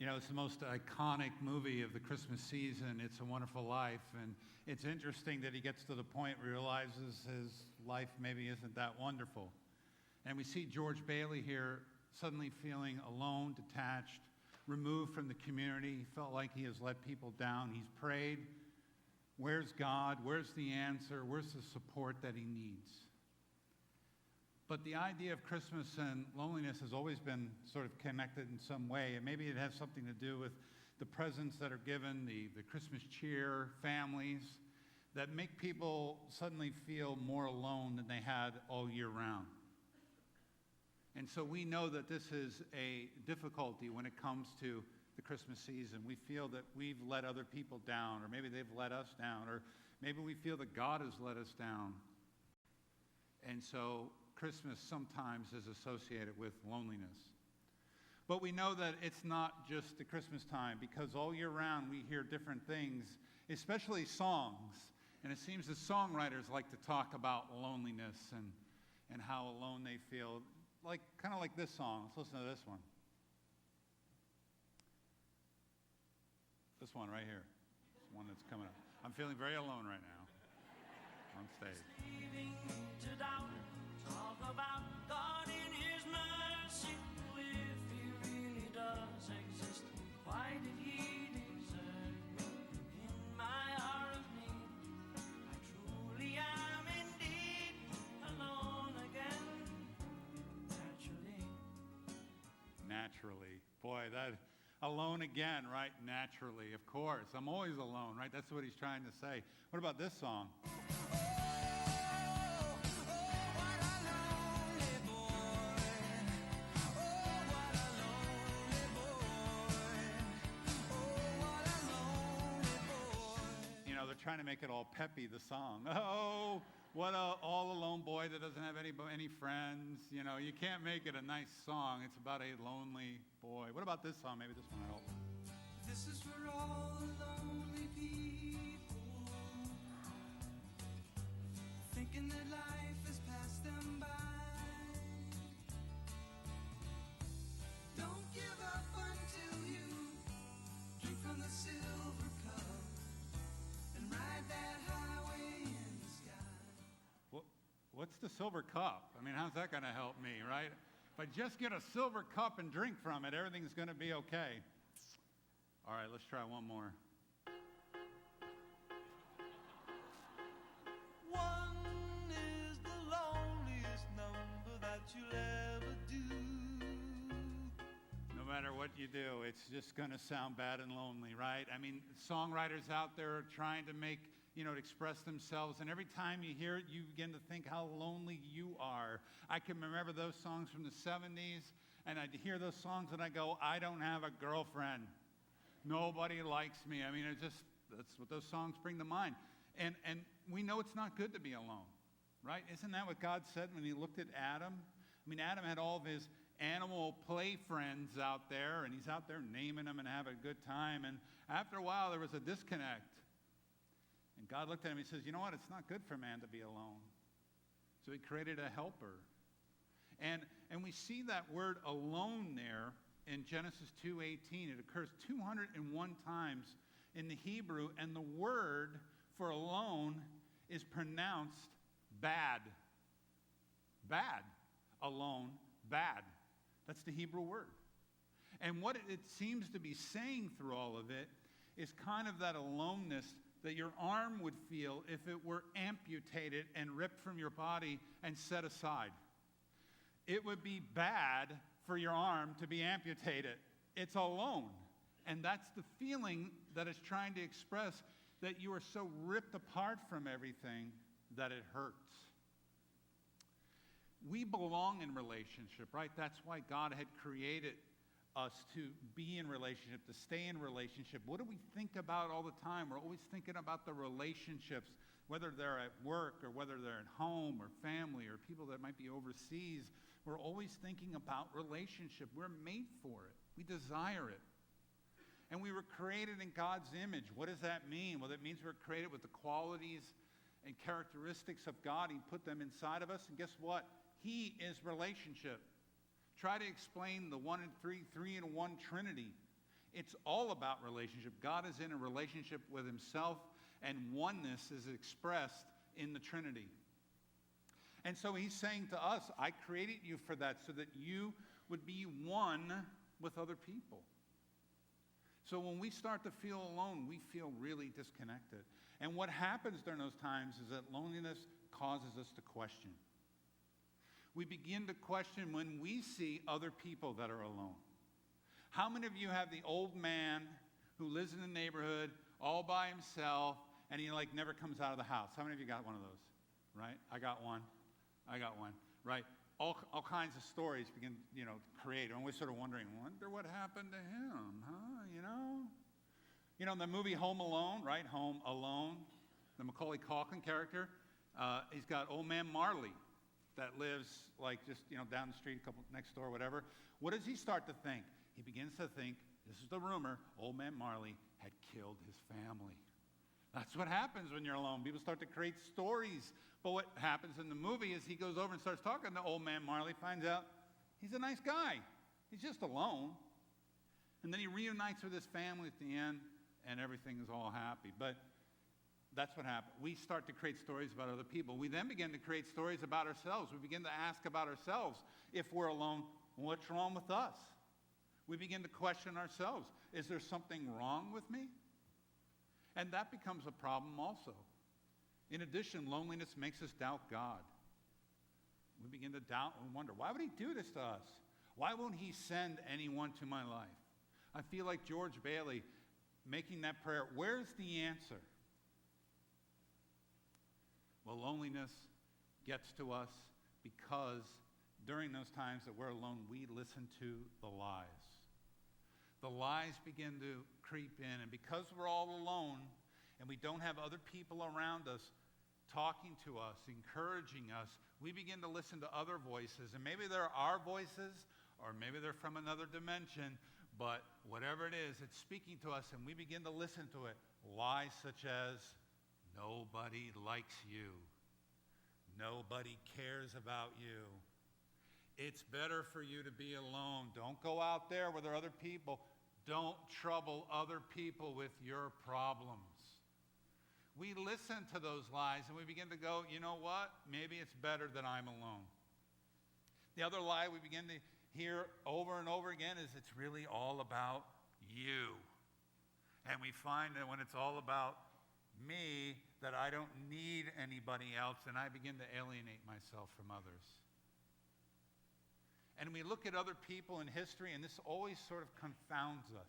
You know, it's the most iconic movie of the Christmas season, It's a Wonderful Life, and it's interesting that he gets to the point where he realizes his life maybe isn't that wonderful. And we see George Bailey here suddenly feeling alone, detached, removed from the community. He felt like he has let people down. He's prayed, where's God? Where's the answer? Where's the support that he needs? But the idea of Christmas and loneliness has always been sort of connected in some way, and maybe it has something to do with the presents that are given, the Christmas cheer, families, that make people suddenly feel more alone than they had all year round. And so we know that this is a difficulty when it comes to the Christmas season. We feel that we've let other people down, or maybe they've let us down, or maybe we feel that God has let us down. And so Christmas sometimes is associated with loneliness. But we know that it's not just the Christmas time, because all year round we hear different things, especially songs. And it seems that songwriters like to talk about loneliness and how alone they feel, kind of like this song. Let's listen to this one. This one right here. This one that's coming up. I'm feeling very alone right now on stage. Talk about God in His mercy. If He really does exist, why did He desert me in my hour of need? I truly am indeed alone again. Naturally. Boy, that alone again, right? Naturally, of course. I'm always alone, right? That's what he's trying to say. What about this song? Trying to make it all peppy, the song. Oh, what a all-alone boy that doesn't have any friends. You know, you can't make it a nice song. It's about a lonely boy. What about this song? Maybe this one will help. This is for all the lonely people, thinking that life has passed them by. Don't give up until you drink from the silver cup. Ride that highway in the sky. What's the silver cup? I mean, how's that going to help me, right? If I just get a silver cup and drink from it, everything's going to be okay. All right, let's try one more. One is the loneliest number that you'll ever do. No matter what you do, it's just going to sound bad and lonely, right? I mean, songwriters out there are trying to make, to express themselves, and every time you hear it, you begin to think how lonely you are. I can remember those songs from the 70s, and I'd hear those songs, and I go, I don't have a girlfriend. Nobody likes me. I mean, that's what those songs bring to mind. And we know it's not good to be alone, right? Isn't that what God said when He looked at Adam? I mean, Adam had all of his animal play friends out there, and he's out there naming them and having a good time. And after a while, there was a disconnect. And God looked at him and He says, you know what? It's not good for man to be alone. So He created a helper. And we see that word alone there in Genesis 2:18. It occurs 201 times in the Hebrew, and the word for alone is pronounced bad. Bad. Alone. Bad. That's the Hebrew word. And what it seems to be saying through all of it is kind of that aloneness that your arm would feel if it were amputated and ripped from your body and set aside. It would be bad for your arm to be amputated. It's alone. And that's the feeling that it's trying to express, that you are so ripped apart from everything that it hurts. We belong in relationship, right? That's why God had created us to be in relationship, to stay in relationship. What do we think about all the time? We're always thinking about the relationships, whether they're at work or whether they're at home or family or people that might be overseas. We're always thinking about relationship. We're made for it. We desire it. And we were created in God's image. What does that mean? Well, that means we're created with the qualities and characteristics of God. He put them inside of us. And guess what? He is relationship. Try to explain the 1 and 3 in 1 Trinity. It's all about relationship. God is in a relationship with himself, and oneness is expressed in the Trinity. And so he's saying to us, I created you for that so that you would be one with other people. So when we start to feel alone, we feel really disconnected. And what happens during those times is that loneliness causes us to question. We begin to question when we see other people that are alone. How many of you have the old man who lives in the neighborhood all by himself and he never comes out of the house? How many of you got one of those? Right? I got one. Right? All kinds of stories begin, to create. And we're sort of wondering, wonder what happened to him, huh? The movie Home Alone, right? Home Alone, the Macaulay Culkin character, he's got old man Marley that lives just, down the street, next door, whatever. What does he start to think? He begins to think, this is the rumor, old man Marley had killed his family. That's what happens when you're alone. People start to create stories. But what happens in the movie is he goes over and starts talking to old man Marley, finds out he's a nice guy. He's just alone. And then he reunites with his family at the end, and everything is all happy. But that's what happened. We start to create stories about other people. We then begin to create stories about ourselves. We begin to ask about ourselves. If we're alone, what's wrong with us? We begin to question ourselves. Is there something wrong with me? And that becomes a problem also. In addition, loneliness makes us doubt God. We begin to doubt and wonder, why would he do this to us? Why won't he send anyone to my life? I feel like George Bailey making that prayer. Where's the answer? Well, loneliness gets to us because during those times that we're alone, we listen to the lies. The lies begin to creep in, and because we're all alone and we don't have other people around us talking to us, encouraging us, we begin to listen to other voices. And maybe they're our voices, or maybe they're from another dimension, but whatever it is, it's speaking to us, and we begin to listen to it. Lies such as, nobody likes you. Nobody cares about you. It's better for you to be alone. Don't go out there where there are other people. Don't trouble other people with your problems. We listen to those lies and we begin to go, you know what? Maybe it's better that I'm alone. The other lie we begin to hear over and over again is it's really all about you. And we find that when it's all about me, that I don't need anybody else, and I begin to alienate myself from others. And we look at other people in history, and this always sort of confounds us.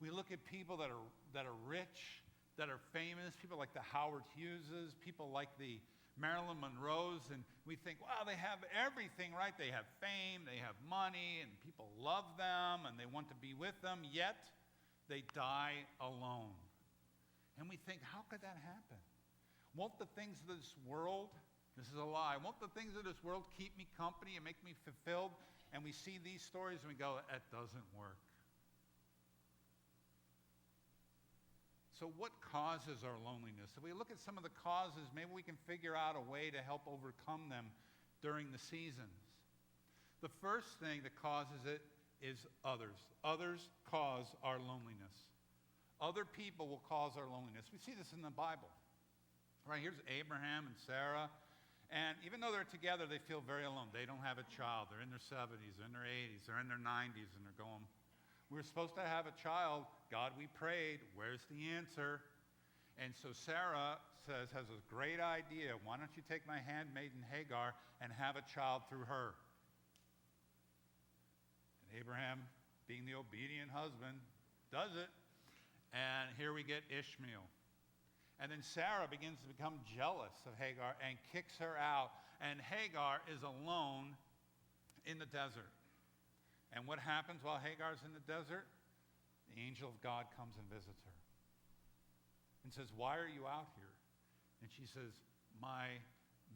We look at people that are rich, that are famous, people like the Howard Hugheses, people like the Marilyn Monroes, and we think, wow, they have everything, right? They have fame, they have money, and people love them, and they want to be with them, yet they die alone. And we think, how could that happen? Won't the things of this world, this is a lie, won't the things of this world keep me company and make me fulfilled? And we see these stories and we go, that doesn't work. So what causes our loneliness? If we look at some of the causes, maybe we can figure out a way to help overcome them during the seasons. The first thing that causes it is others. Others cause our loneliness. Other people will cause our loneliness. We see this in the Bible. Right, here's Abraham and Sarah. And even though they're together, they feel very alone. They don't have a child. They're in their 70s, they're in their 80s, they're in their 90s, and they're going, we're supposed to have a child. God, we prayed. Where's the answer? And so Sarah has a great idea. Why don't you take my handmaiden Hagar and have a child through her? And Abraham, being the obedient husband, does it. And here we get Ishmael. And then Sarah begins to become jealous of Hagar and kicks her out. And Hagar is alone in the desert. And what happens while Hagar's in the desert? The angel of God comes and visits her and says, why are you out here? And she says, my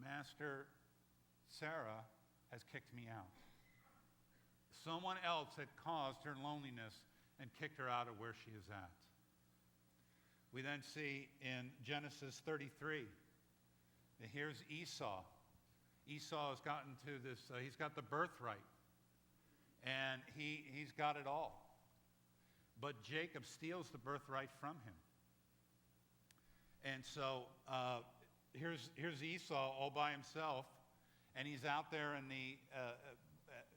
master Sarah has kicked me out. Someone else had caused her loneliness and kicked her out of where she is at. We then see in Genesis 33, that here's Esau. Esau has gotten to this, he's got the birthright, and he's got it all. but Jacob steals the birthright from him. And so here's Esau all by himself, and he's out there in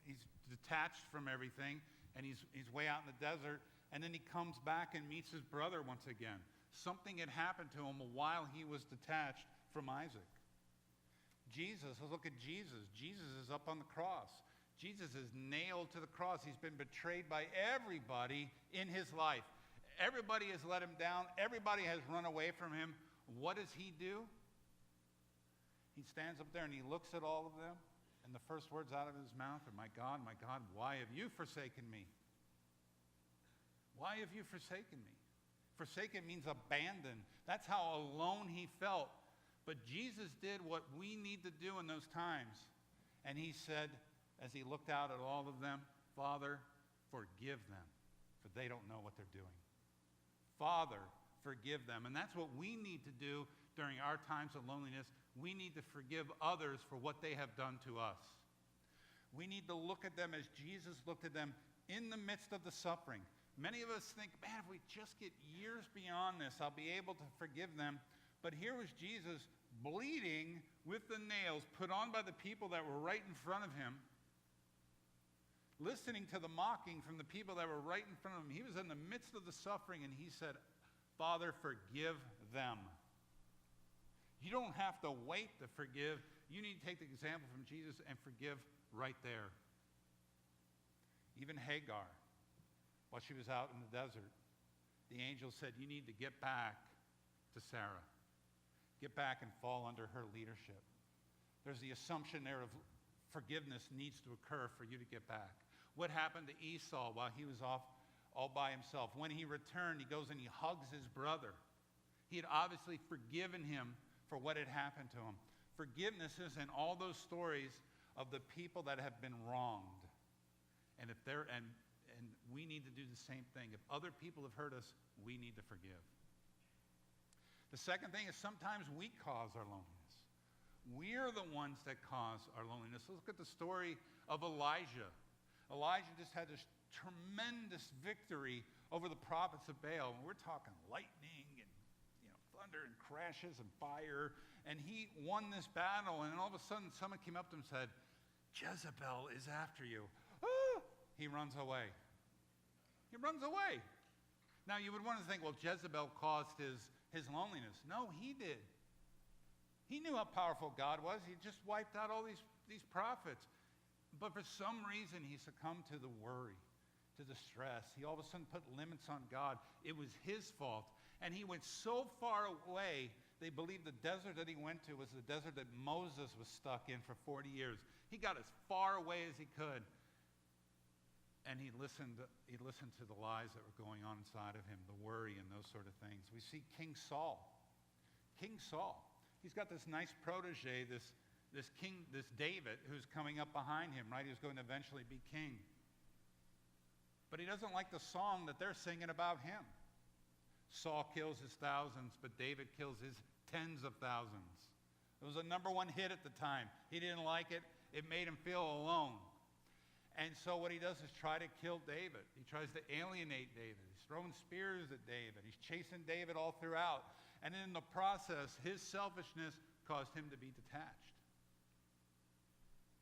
he's detached from everything, and he's way out in the desert, and then he comes back and meets his brother once again. Something had happened to him while he was detached from Isaac. Jesus, look at Jesus. Jesus is up on the cross. Jesus is nailed to the cross. He's been betrayed by everybody in his life. Everybody has let him down. Everybody has run away from him. What does he do? He stands up there and he looks at all of them, and the first words out of his mouth are, my God, why have you forsaken me? Why have you forsaken me? Forsaken means abandoned. That's how alone he felt. But Jesus did what we need to do in those times. And he said, as he looked out at all of them, Father, forgive them, for they don't know what they're doing. Father, forgive them. And that's what we need to do during our times of loneliness. We need to forgive others for what they have done to us. We need to look at them as Jesus looked at them in the midst of the suffering. Many of us think, man, if we just get years beyond this, I'll be able to forgive them. But here was Jesus bleeding with the nails put on by the people that were right in front of him, listening to the mocking from the people that were right in front of him. He was in the midst of the suffering, and he said, Father, forgive them. You don't have to wait to forgive. You need to take the example from Jesus and forgive right there. Even Hagar, while she was out in the desert, the angel said, you need to get back to Sarah. Get back and fall under her leadership. There's the assumption there of forgiveness needs to occur for you to get back. What happened to Esau while he was off all by himself? When he returned, he goes and he hugs his brother. He had obviously forgiven him for what had happened to him. Forgiveness is in all those stories of the people that have been wronged. And we need to do the same thing. If other people have hurt us, we need to forgive. The second thing is sometimes we cause our loneliness. We're the ones that cause our loneliness. Let's look at the story of Elijah. Elijah just had this tremendous victory over the prophets of Baal. And we're talking lightning and thunder and crashes and fire. And he won this battle. And all of a sudden, someone came up to him and said, Jezebel is after you. Ah! He runs away. He runs away. Now, you would want to think, well, Jezebel caused his loneliness. No, he did. He knew how powerful God was. He just wiped out all these prophets. But for some reason, he succumbed to the worry, to the stress. He all of a sudden put limits on God. It was his fault. And he went so far away, they believed the desert that he went to was the desert that Moses was stuck in for 40 years. He got as far away as he could. And he listened to the lies that were going on inside of him, the worry and those sort of things. We see King Saul. King Saul. He's got this nice protege, this David, who's coming up behind him, right? Who's going to eventually be king. But he doesn't like the song that they're singing about him. Saul kills his thousands, but David kills his tens of thousands. It was a number one hit at the time. He didn't like it. It made him feel alone. And so what he does is try to kill David. He tries to alienate David. He's throwing spears at David. He's chasing David all throughout. And in the process, his selfishness caused him to be detached.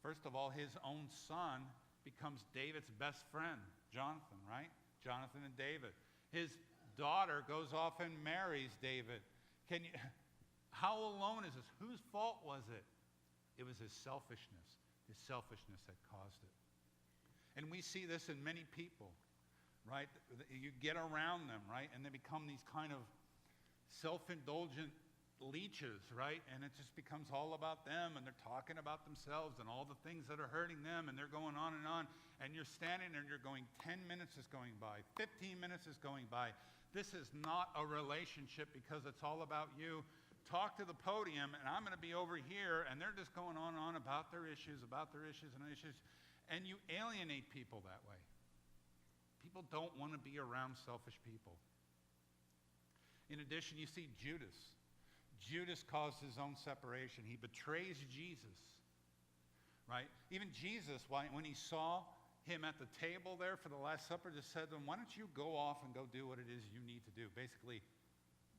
First of all, his own son becomes David's best friend, Jonathan, right? Jonathan and David. His daughter goes off and marries David. How alone is this? Whose fault was it? It was his selfishness that caused it. And we see this in many people, right? You get around them, right? And they become these kind of self-indulgent leeches, right? And it just becomes all about them, and they're talking about themselves and all the things that are hurting them, and they're going on. And you're standing there and you're going, 10 minutes is going by, 15 minutes is going by. This is not a relationship because it's all about you. Talk to the podium, and I'm going to be over here, and they're just going on and on about their issues. And you alienate people that way. People don't want to be around selfish people. In addition, you see Judas. Judas caused his own separation. He betrays Jesus, right? Even Jesus, when he saw him at the table there for the Last Supper, just said to him, why don't you go off and go do what it is you need to do? Basically,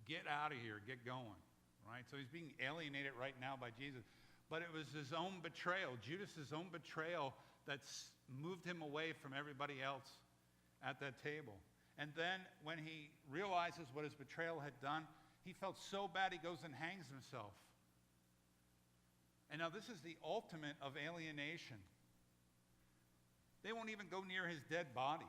get out of here, get going, right? So he's being alienated right now by Jesus. But it was his own betrayal, Judas' own betrayal, that's moved him away from everybody else at that table. And then when he realizes what his betrayal had done, he felt so bad he goes and hangs himself. And now this is the ultimate of alienation. They won't even go near his dead body.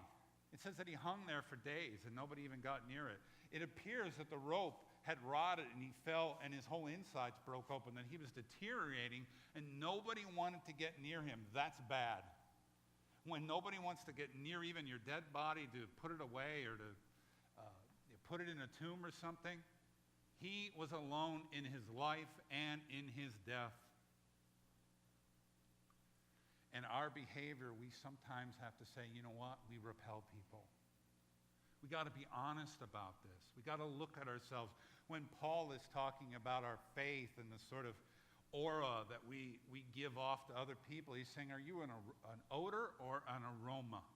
It says that he hung there for days and nobody even got near it. It appears that the rope had rotted and he fell and his whole insides broke open, that he was deteriorating and nobody wanted to get near him. That's bad. When nobody wants to get near even your dead body to put it away or to put it in a tomb or something, he was alone in his life and in his death. And our behavior, we sometimes have to say, you know what? We repel people. We got to be honest about this. We got to look at ourselves. When Paul is talking about our faith and the sort of aura that we give off to other people, he's saying, are you an odor or an aroma?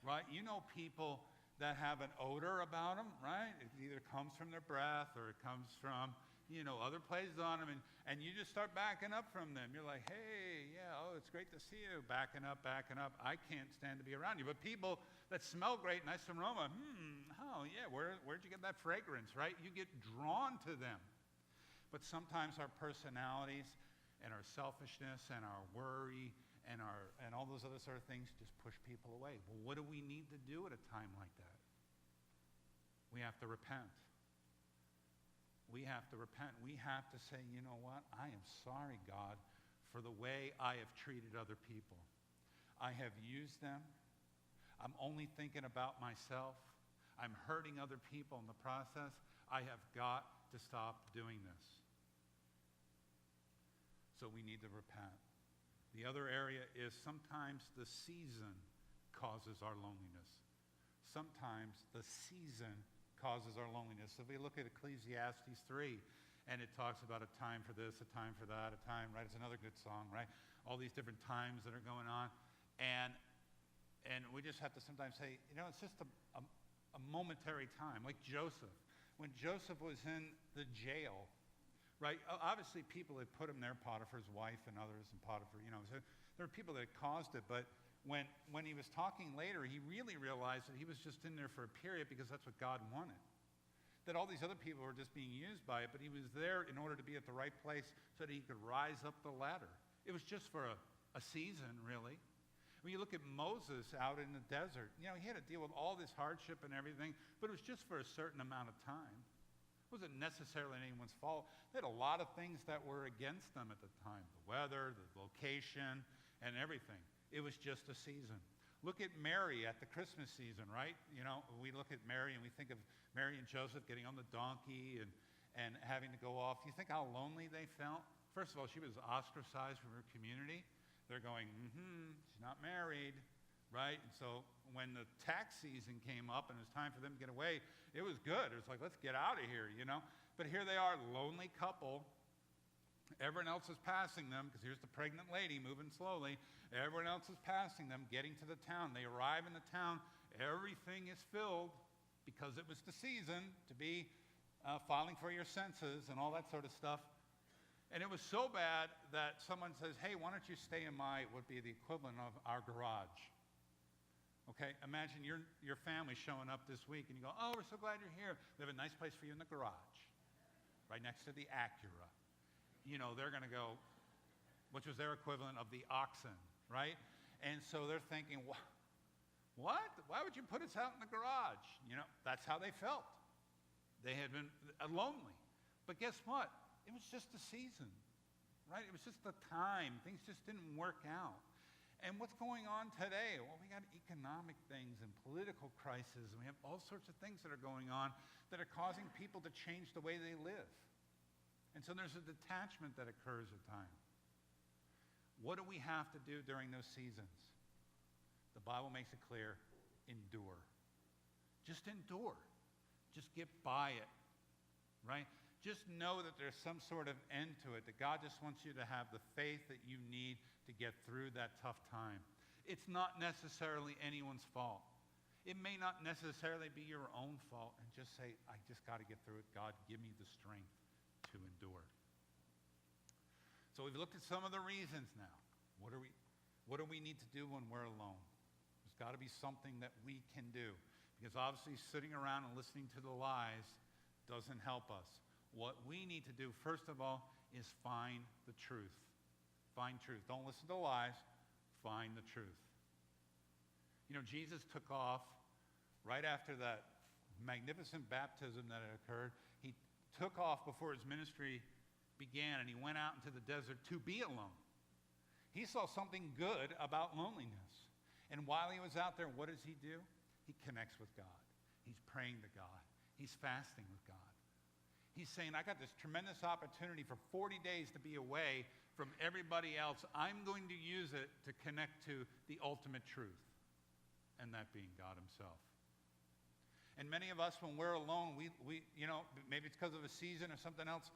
Right? You know people that have an odor about them, right? It either comes from their breath or it comes from, other places on them, and you just start backing up from them. You're like, hey, yeah, oh, it's great to see you. Backing up. I can't stand to be around you. But people that smell great, nice aroma, oh, yeah, where'd you get that fragrance, right? You get drawn to them. But sometimes our personalities and our selfishness and our worry and all those other sort of things just push people away. Well, what do we need to do at a time like that? We have to repent. We have to repent. We have to say, you know what? I am sorry, God, for the way I have treated other people. I have used them. I'm only thinking about myself. I'm hurting other people in the process. I have got to stop doing this. So we need to repent. The other area is sometimes the season causes our loneliness. Sometimes the season causes our loneliness. So if we look at Ecclesiastes 3, and it talks about a time for this, a time for that, a time, right? It's another good song, right? All these different times that are going on. And we just have to sometimes say, it's just a momentary time, like Joseph. When Joseph was in the jail, right? Obviously, people had put him there, Potiphar's wife and others, and Potiphar, so there were people that had caused it, but when he was talking later, he really realized that he was just in there for a period because that's what God wanted. That all these other people were just being used by it, but he was there in order to be at the right place so that he could rise up the ladder. It was just for a season, really. When you look at Moses out in the desert, he had to deal with all this hardship and everything, but it was just for a certain amount of time. It wasn't necessarily anyone's fault. They had a lot of things that were against them at the time. The weather, the location, and everything. It was just a season. Look at Mary at the Christmas season, right? We look at Mary and we think of Mary and Joseph getting on the donkey and having to go off. You think how lonely they felt? First of all, she was ostracized from her community. They're going, she's not married, right? And so when the tax season came up and it was time for them to get away, it was good. It was like, let's get out of here, But here they are, lonely couple. Everyone else is passing them, because here's the pregnant lady moving slowly. Everyone else is passing them, getting to the town. They arrive in the town. Everything is filled, because it was the season to be filing for your census and all that sort of stuff. And it was so bad that someone says, hey, why don't you stay in what would be the equivalent of our garage? Okay, imagine your family showing up this week, and you go, oh, we're so glad you're here. We have a nice place for you in the garage, right next to the Acura. They're going to go, which was their equivalent of the oxen, right? And so they're thinking, what? Why would you put us out in the garage? That's how they felt. They had been lonely. But guess what? It was just a season, right? It was just the time. Things just didn't work out. And what's going on today? Well, we got economic things and political crises, and we have all sorts of things that are going on that are causing people to change the way they live. And so there's a detachment that occurs at times. What do we have to do during those seasons? The Bible makes it clear, endure. Just endure. Just get by it, right? Just know that there's some sort of end to it, that God just wants you to have the faith that you need to get through that tough time. It's not necessarily anyone's fault. It may not necessarily be your own fault, and just say, I just got to get through it. God, give me the strength to endure. So we've looked at some of the reasons now. What do we need to do when we're alone? There's got to be something that we can do, because obviously sitting around and listening to the lies doesn't help us. What we need to do, first of all, is find the truth. Find truth. Don't listen to lies. Find the truth. You know, Jesus took off right after that magnificent baptism that had occurred. He took off before his ministry began, and he went out into the desert to be alone. He saw something good about loneliness. And while he was out there, what does he do? He connects with God. He's praying to God. He's fasting with God. He's saying, I got this tremendous opportunity for 40 days to be away from everybody else. I'm going to use it to connect to the ultimate truth, and that being God himself. And many of us, when we're alone, we maybe it's because of a season or something else,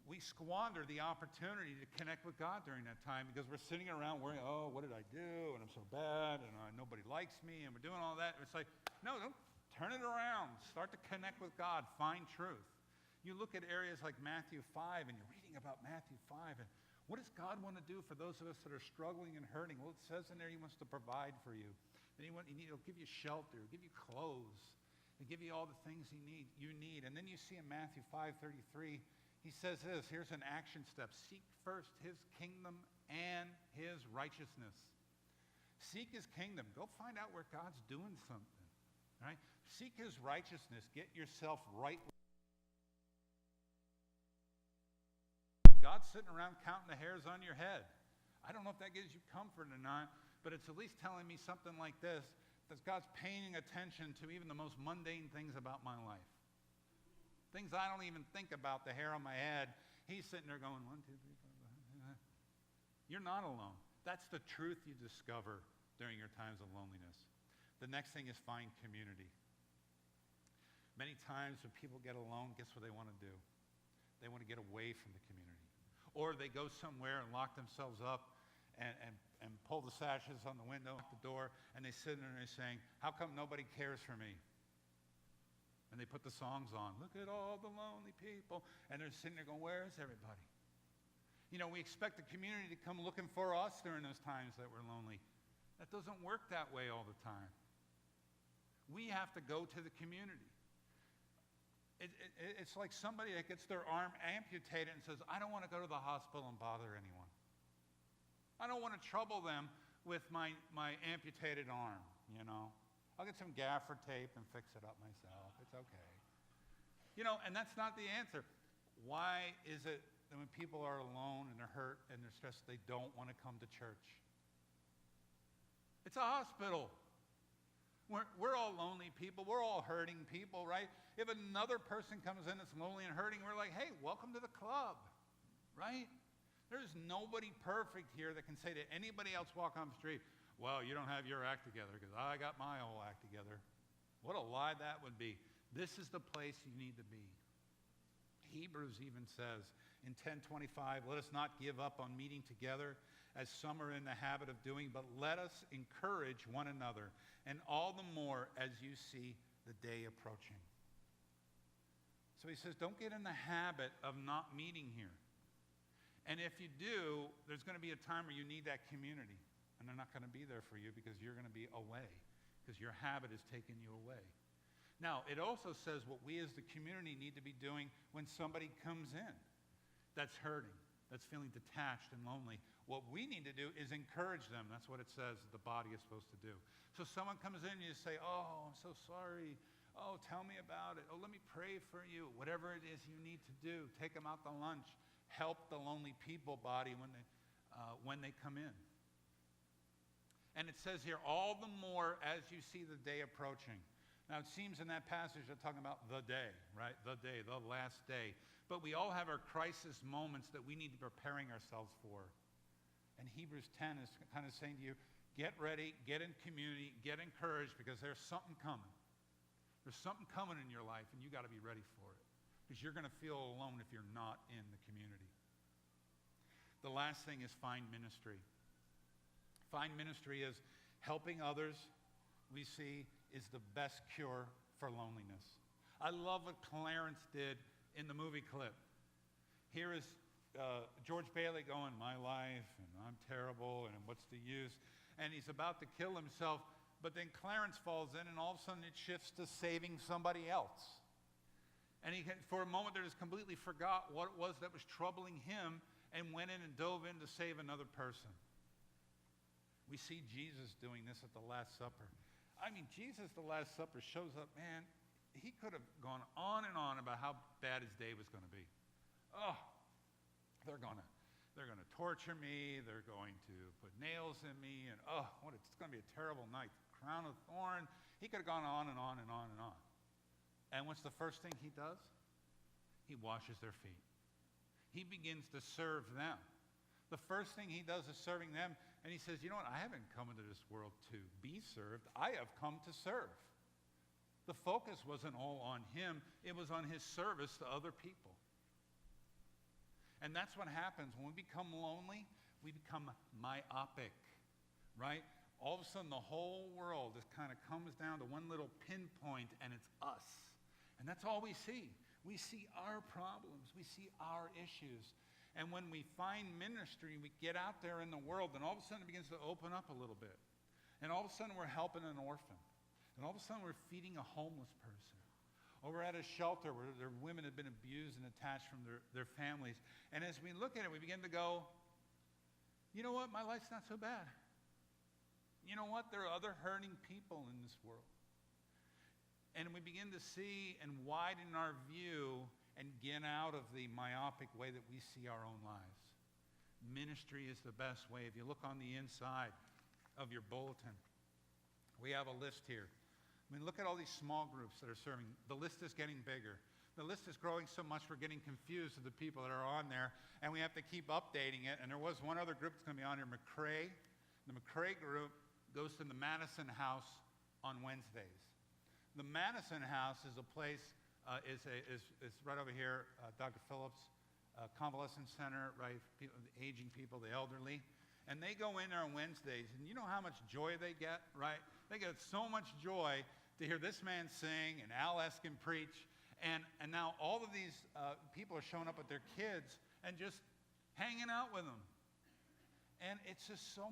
we squander the opportunity to connect with God during that time, because we're sitting around worrying, oh, what did I do? And I'm so bad, and nobody likes me, and we're doing all that. It's like, no, don't turn it around. Start to connect with God. Find truth. You look at areas like Matthew 5, and you're reading about Matthew 5, and what does God want to do for those of us that are struggling and hurting? Well, it says in there he wants to provide for you. And he'll give you shelter, he'll give you clothes, he'll give you all the things you need. And then you see in Matthew 5:33, he says this, here's an action step. Seek first his kingdom and his righteousness. Seek his kingdom. Go find out where God's doing something. Right? Seek his righteousness. Get yourself right. God's sitting around counting the hairs on your head. I don't know if that gives you comfort or not, but it's at least telling me something like this, that God's paying attention to even the most mundane things about my life. Things I don't even think about, the hair on my head. He's sitting there going, 1, 2, 3, 4, 5. You're not alone. That's the truth you discover during your times of loneliness. The next thing is find community. Many times when people get alone, guess what they want to do? They want to get away from the community. Or they go somewhere and lock themselves up and pull the sashes on the window, at the door, and they sit there and they're saying, how come nobody cares for me? And they put the songs on. Look at all the lonely people. And they're sitting there going, where is everybody? You know, we expect the community to come looking for us during those times that we're lonely. That doesn't work that way all the time. We have to go to the community. It's like somebody that gets their arm amputated and says, I don't want to go to the hospital and bother anyone. I don't want to trouble them with my amputated arm, you know. I'll get some gaffer tape and fix it up myself. It's okay. You know, and that's not the answer. Why is it that when people are alone and they're hurt and they're stressed, they don't want to come to church? It's a hospital. We're all lonely people. We're all hurting people, right? If another person comes in that's lonely and hurting, we're like, hey, welcome to the club, right? There's nobody perfect here that can say to anybody else walk on the street, well, you don't have your act together because I got my whole act together. What a lie that would be. This is the place you need to be. Hebrews even says in 10:25, let us not give up on meeting together as some are in the habit of doing, but let us encourage one another, and all the more as you see the day approaching. So he says, don't get in the habit of not meeting here. And if you do, there's going to be a time where you need that community, and they're not going to be there for you because you're going to be away, because your habit is taking you away. Now, it also says what we as the community need to be doing when somebody comes in that's hurting, that's feeling detached and lonely. What we need to do is encourage them. That's what it says the body is supposed to do. So someone comes in and you say, oh, I'm so sorry. Oh, tell me about it. Oh, let me pray for you. Whatever it is you need to do, take them out to lunch. Help the lonely people body when they come in. And it says here, all the more as you see the day approaching. Now, it seems in that passage they're talking about the day, right? The day, the last day. But we all have our crisis moments that we need to be preparing ourselves for. And Hebrews 10 is kind of saying to you, get ready, get in community, get encouraged, because there's something coming. There's something coming in your life, and you got to be ready for it. Because you're going to feel alone if you're not in the community. The last thing is find ministry. Find ministry is helping others, we see, is the best cure for loneliness. I love what Clarence did in the movie clip. Here is George Bailey going, my life, and I'm terrible, and what's the use? And he's about to kill himself, but then Clarence falls in, and all of a sudden it shifts to saving somebody else. And for a moment there, just completely forgot what it was that was troubling him and went in and dove in to save another person. We see Jesus doing this at the Last Supper. I mean, Jesus, the Last Supper, shows up, man, he could have gone on and on about how bad his day was going to be. Oh, they're going to torture me. They're going to put nails in me. And it's going to be a terrible night. Crown of thorn. He could have gone on and on and on and on. And what's the first thing he does? He washes their feet. He begins to serve them. The first thing he does is serving them. And he says, you know what? I haven't come into this world to be served. I have come to serve. The focus wasn't all on him. It was on his service to other people. And that's what happens. When we become lonely, we become myopic, right? All of a sudden, the whole world just kind of comes down to one little pinpoint, and it's us. And that's all we see. We see our problems. We see our issues. And when we find ministry, we get out there in the world, and all of a sudden it begins to open up a little bit. And all of a sudden we're helping an orphan. And all of a sudden we're feeding a homeless person. Or we're at a shelter where their women have been abused and detached from their families. And as we look at it, we begin to go, you know what? My life's not so bad. You know what? There are other hurting people in this world. And we begin to see and widen our view and get out of the myopic way that we see our own lives. Ministry is the best way. If you look on the inside of your bulletin, we have a list here. I mean, look at all these small groups that are serving. The list is getting bigger. The list is growing so much we're getting confused with the people that are on there, and we have to keep updating it. And there was one other group that's going to be on here, McCrae. The McCrae group goes to the Madison House on Wednesdays. The Madison House is a place, is right over here, Dr. Phillips Convalescent Center, right? People, the aging people, the elderly. And they go in there on Wednesdays, and you know how much joy they get, right? They get so much joy to hear this man sing and Al Eskin preach. And now all of these people are showing up with their kids and just hanging out with them. And it's just so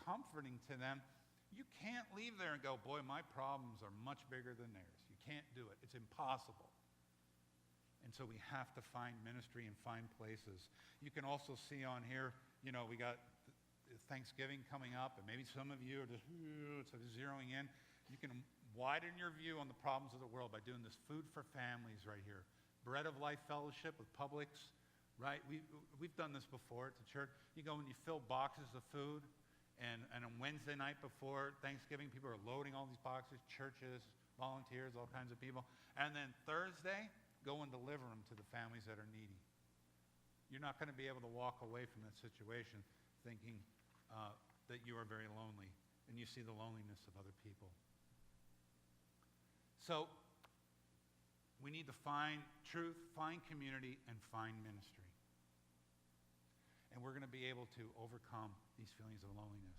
comforting to them. You can't leave there and go, boy, my problems are much bigger than theirs. You can't do it. It's impossible. And so we have to find ministry and find places. You can also see on here, you know, we got Thanksgiving coming up, and maybe some of you are just sort of zeroing in. You can widen your view on the problems of the world by doing this Food for Families right here. Bread of Life Fellowship with Publix, right? We've done this before at the church. You go and you fill boxes of food, and on Wednesday night before Thanksgiving, people are loading all these boxes, churches, volunteers, all kinds of people. And then Thursday, go and deliver them to the families that are needy. You're not going to be able to walk away from that situation thinking that you are very lonely, and you see the loneliness of other people. So we need to find truth, find community, and find ministry. And we're going to be able to overcome these feelings of loneliness.